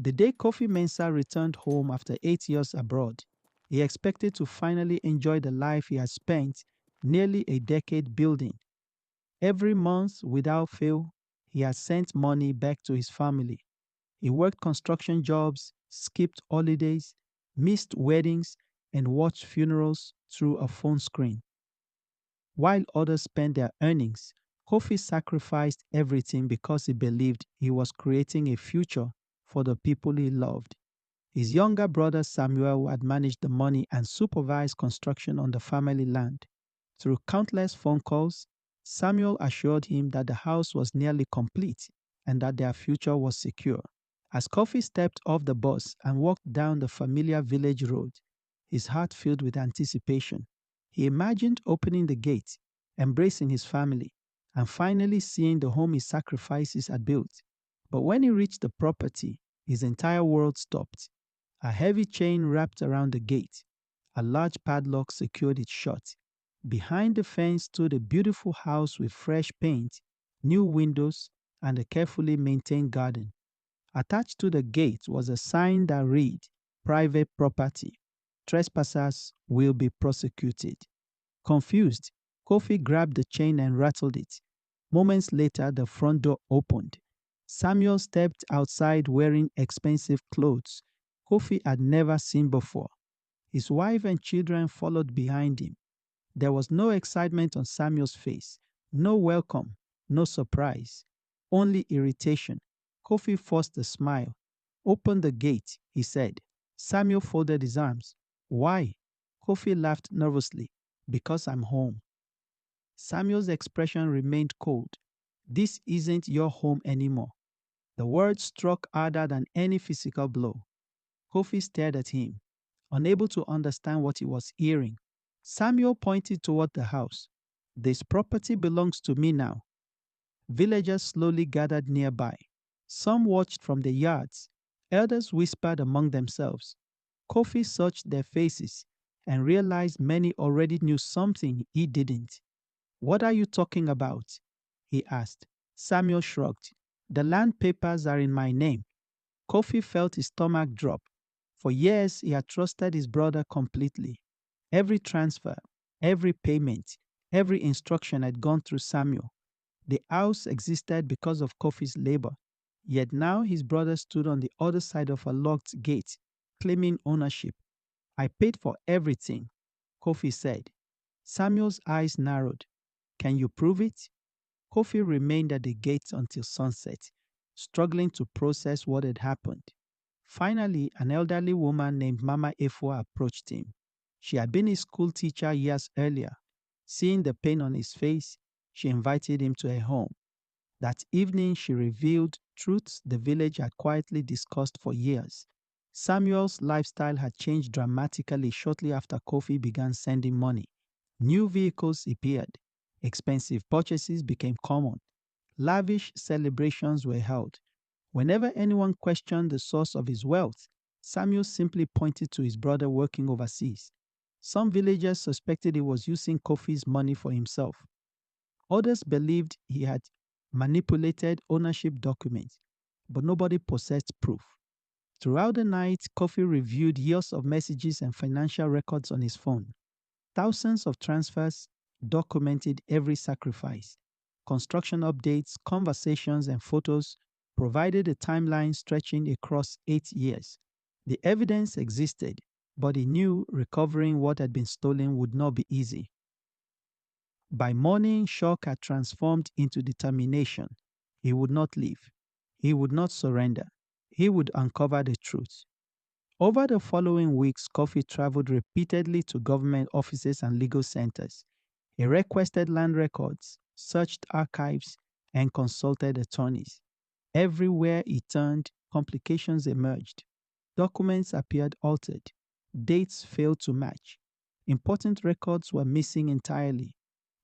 The day Kofi Mensah returned home after 8 years abroad, he expected to finally enjoy the life he had spent nearly a decade building. Every month, without fail, he had sent money back to his family. He worked construction jobs, skipped holidays, missed weddings, and watched funerals through a phone screen. While others spent their earnings, Kofi sacrificed everything because he believed he was creating a future for the people he loved. His younger brother Samuel had managed the money and supervised construction on the family land. Through countless phone calls, Samuel assured him that the house was nearly complete and that their future was secure. As Kofi stepped off the bus and walked down the familiar village road, his heart filled with anticipation. He imagined opening the gate, embracing his family, and finally seeing the home his sacrifices had built. But when he reached the property, his entire world stopped. A heavy chain wrapped around the gate. A large padlock secured it shut. Behind the fence stood a beautiful house with fresh paint, new windows, and a carefully maintained garden. Attached to the gate was a sign that read, "Private property. Trespassers will be prosecuted." Confused, Kofi grabbed the chain and rattled it. Moments later, the front door opened. Samuel stepped outside wearing expensive clothes Kofi had never seen before. His wife and children followed behind him. There was no excitement on Samuel's face, no welcome, no surprise, only irritation. Kofi forced a smile. "Open the gate," he said. Samuel folded his arms. "Why?" Kofi laughed nervously. "Because I'm home." Samuel's expression remained cold. "This isn't your home anymore." The words struck harder than any physical blow. Kofi stared at him, unable to understand what he was hearing. Samuel pointed toward the house. "This property belongs to me now." Villagers slowly gathered nearby. Some watched from the yards. Elders whispered among themselves. Kofi searched their faces and realized many already knew something he didn't. "What are you talking about?" he asked. Samuel shrugged. "The land papers are in my name." Kofi felt his stomach drop. For years, he had trusted his brother completely. Every transfer, every payment, every instruction had gone through Samuel. The house existed because of Kofi's labor. Yet now his brother stood on the other side of a locked gate, claiming ownership. "I paid for everything," Kofi said. Samuel's eyes narrowed. "Can you prove it?" Kofi remained at the gate until sunset, struggling to process what had happened. Finally, an elderly woman named Mama Efua approached him. She had been his school teacher years earlier. Seeing the pain on his face, she invited him to her home. That evening, she revealed truths the village had quietly discussed for years. Samuel's lifestyle had changed dramatically shortly after Kofi began sending money. New vehicles appeared. Expensive purchases became common. Lavish celebrations were held. Whenever anyone questioned the source of his wealth, Samuel simply pointed to his brother working overseas. Some villagers suspected he was using Kofi's money for himself. Others believed he had manipulated ownership documents, but nobody possessed proof. Throughout the night, Kofi reviewed years of messages and financial records on his phone. Thousands of transfers documented every sacrifice. Construction updates, conversations, and photos provided a timeline stretching across 8 years. The evidence existed, but he knew recovering what had been stolen would not be easy. By morning, shock had transformed into determination. He would not leave. He would not surrender. He would uncover the truth. Over the following weeks, Kofi traveled repeatedly to government offices and legal centers. He requested land records, searched archives, and consulted attorneys. Everywhere he turned, complications emerged. Documents appeared altered. Dates failed to match. Important records were missing entirely.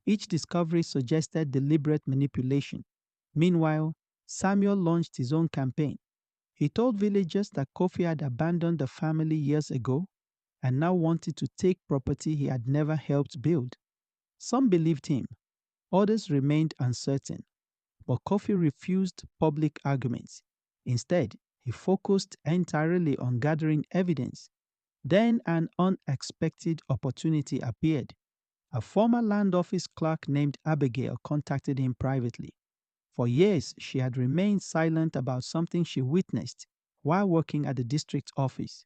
Each discovery suggested deliberate manipulation. Meanwhile, Samuel launched his own campaign. He told villagers that Kofi had abandoned the family years ago and now wanted to take property he had never helped build. Some believed him. Others remained uncertain. But Kofi refused public arguments. Instead, He focused entirely on gathering evidence. Then an unexpected opportunity appeared. A former land office clerk named Abigail contacted him privately. For years, she had remained silent about something she witnessed while working at the district office.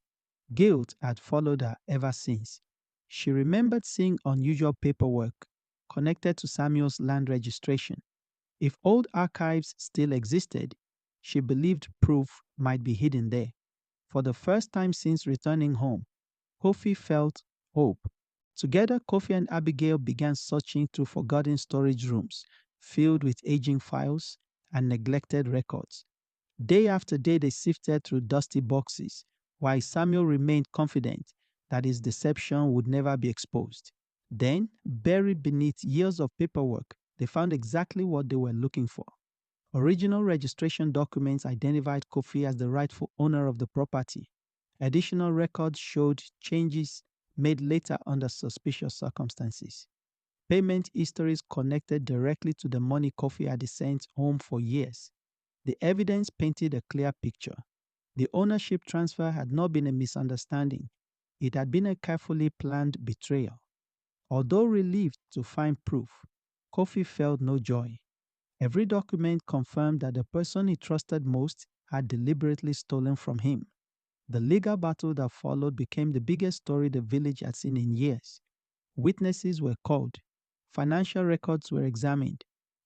Guilt had followed her ever since. She remembered seeing unusual paperwork connected to Samuel's land registration. If old archives still existed, she believed proof might be hidden there. For the first time since returning home, Kofi felt hope. Together, Kofi and Abigail began searching through forgotten storage rooms filled with aging files and neglected records. Day after day, they sifted through dusty boxes, while Samuel remained confident that his deception would never be exposed. Then, buried beneath years of paperwork, they found exactly what they were looking for. Original registration documents identified Kofi as the rightful owner of the property. Additional records showed changes made later under suspicious circumstances. Payment histories connected directly to the money Kofi had sent home for years. The evidence painted a clear picture. The ownership transfer had not been a misunderstanding, it had been a carefully planned betrayal. Although relieved to find proof, Kofi felt no joy. Every document confirmed that the person he trusted most had deliberately stolen from him. The legal battle that followed became the biggest story the village had seen in years. Witnesses were called, financial records were examined,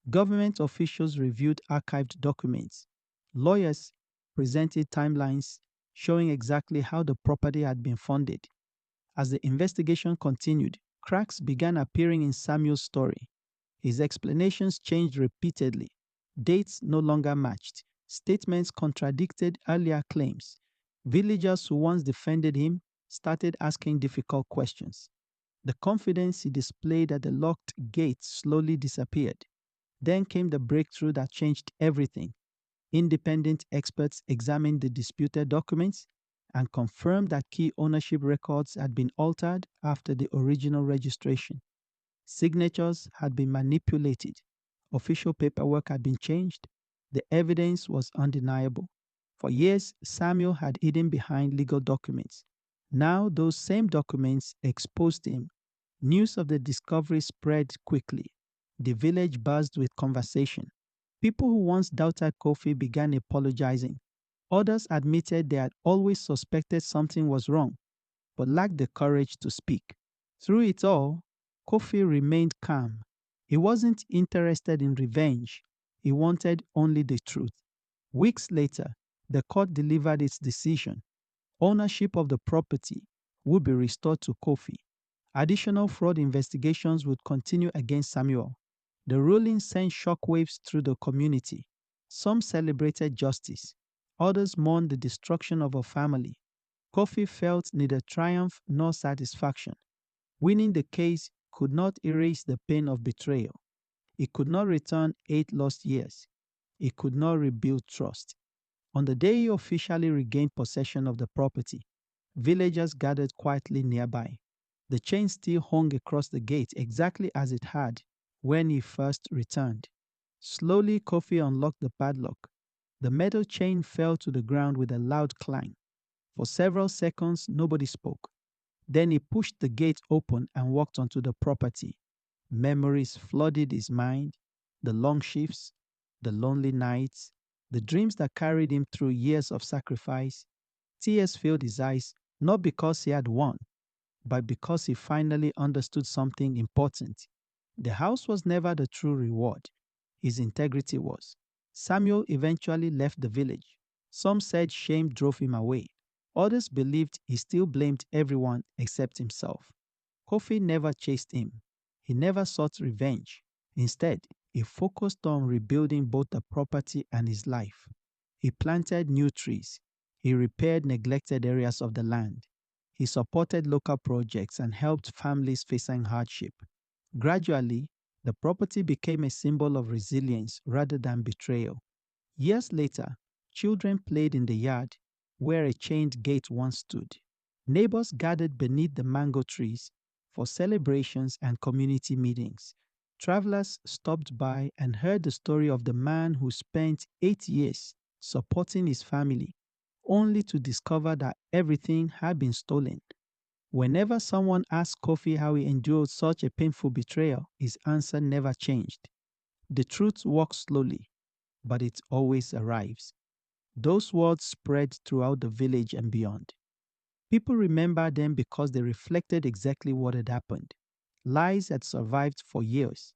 government officials reviewed archived documents, lawyers presented timelines showing exactly how the property had been funded. As the investigation continued, cracks began appearing in Samuel's story. His explanations changed repeatedly. Dates no longer matched. Statements contradicted earlier claims. Villagers who once defended him started asking difficult questions. The confidence he displayed at the locked gate slowly disappeared. Then came the breakthrough that changed everything. Independent experts examined the disputed documents and confirmed that key ownership records had been altered after the original registration. Signatures had been manipulated. Official paperwork had been changed. The evidence was undeniable. For years, Samuel had hidden behind legal documents. Now, those same documents exposed him. News of the discovery spread quickly. The village buzzed with conversation. People who once doubted Kofi began apologizing. Others admitted they had always suspected something was wrong, but lacked the courage to speak. Through it all, Kofi remained calm. He wasn't interested in revenge. He wanted only the truth. Weeks later, the court delivered its decision. Ownership of the property would be restored to Kofi. Additional fraud investigations would continue against Samuel. The ruling sent shockwaves through the community. Some celebrated justice. Others mourned the destruction of a family. Kofi felt neither triumph nor satisfaction. Winning the case could not erase the pain of betrayal. It could not return 8 lost years. It could not rebuild trust. On the day he officially regained possession of the property, villagers gathered quietly nearby. The chain still hung across the gate exactly as it had when he first returned. Slowly, Kofi unlocked the padlock. The metal chain fell to the ground with a loud clang. For several seconds, nobody spoke. Then he pushed the gate open and walked onto the property. Memories flooded his mind, the long shifts, the lonely nights, the dreams that carried him through years of sacrifice. Tears filled his eyes, not because he had won, but because he finally understood something important. The house was never the true reward. His integrity was. Samuel eventually left the village. Some said shame drove him away. Others believed he still blamed everyone except himself. Kofi never chased him. He never sought revenge. Instead, he focused on rebuilding both the property and his life. He planted new trees. He repaired neglected areas of the land. He supported local projects and helped families facing hardship. Gradually, the property became a symbol of resilience rather than betrayal. Years later, children played in the yard where a chained gate once stood. Neighbors gathered beneath the mango trees for celebrations and community meetings. Travelers stopped by and heard the story of the man who spent 8 years supporting his family only to discover that everything had been stolen. Whenever someone asked Kofi how he endured such a painful betrayal, his answer never changed. The truth walks slowly, but it always arrives. Those words spread throughout the village and beyond. People remember them because they reflected exactly what had happened. Lies had survived for years.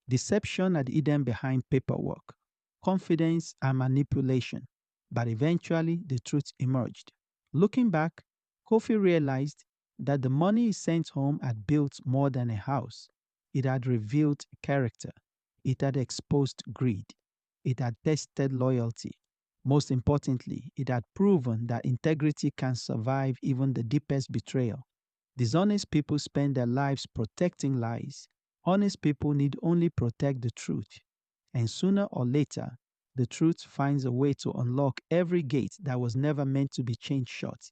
Deception had hidden behind paperwork, confidence and manipulation. But eventually, the truth emerged. Looking back, Kofi realized that the money he sent home had built more than a house. It had revealed character. It had exposed greed. It had tested loyalty. Most importantly, it had proven that integrity can survive even the deepest betrayal. Dishonest people spend their lives protecting lies. Honest people need only protect the truth. And sooner or later, the truth finds a way to unlock every gate that was never meant to be chained shut.